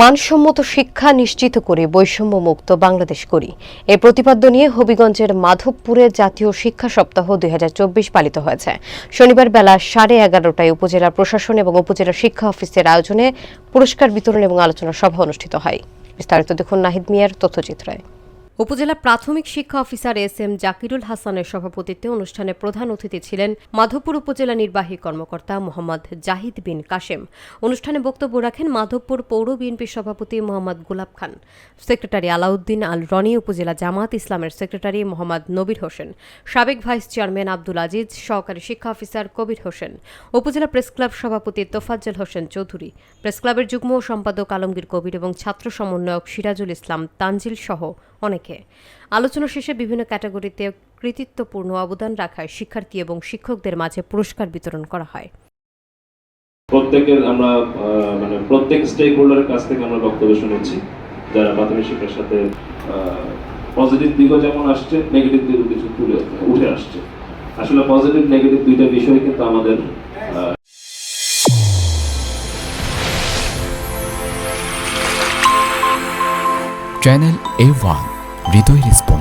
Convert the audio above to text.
মানসম্মত শিক্ষা নিশ্চিত করে বৈষম্যমুক্ত বাংলাদেশ করি এই প্রতিপাদ্য নিয়ে হবিগঞ্জের মাধবপুরে জাতীয় শিক্ষা সপ্তাহ ২০২৪ পালিত হয়েছে। শনিবার বেলা 11:30টায় উপজেলা প্রশাসন এবং উপজেলা শিক্ষা অফিসের আয়োজনে পুরস্কার বিতরণ এবং আলোচনা সভা অনুষ্ঠিত হয়। বিস্তারিত দেখুন নাহিদ মিয়ার তথ্যচিত্রে। উপজেলা প্রাথমিক শিক্ষা অফিসার এস.এম. জাকিরুল হাসানের সভাপতিত্বে অনুষ্ঠানে প্রধান অতিথি ছিলেন মাধবপুর উপজেলা নির্বাহী কর্মকর্তা মোহাম্মদ জাহিদ বিন কাশেম। অনুষ্ঠানে বক্তব্য রাখেন মাধবপুর পৌর বিএনপির সভাপতি মোহাম্মদ গোলাপ খান, সেক্রেটারি আলাউদ্দিন আল রনি, উপজেলা জামাত ইসলামের সেক্রেটারি মোহাম্মদ নবীর হোসেন, সাবেক ভাইস চেয়ারম্যান আব্দুল আজিজ, সহকারী শিক্ষা অফিসার কবির হোসেন, উপজেলা প্রেস ক্লাব সভাপতি তোফাজ্জল হোসেন চৌধুরী, প্রেস ক্লাবের যুগ্ম সম্পাদক আলমগীর কবির এবং ছাত্র সমন্বয়ক সিরাজুল ইসলাম তানজিল সহ অনেকে। আলোচনা শেষে বিভিন্ন ক্যাটাগরিতে কৃতিত্বপূর্ণ অবদান রাখায় শিক্ষার্থী এবং শিক্ষকদের মাঝে পুরস্কার বিতরণ করা হয়। প্রত্যেক স্টেক হোল্ডারের কাছ থেকে আমরা বক্তব্য শুনেছি, যারা প্রাথমিক শিক্ষার সাথে পজিটিভ দিকও যেমন আসছে, নেগেটিভ দিকও কিছু উঠে আসছে। আসলে পজিটিভ নেগেটিভ দুইটা বিষয় কিন্তু আমাদের চ্যানেল A1 হৃদয় রেসপন্স।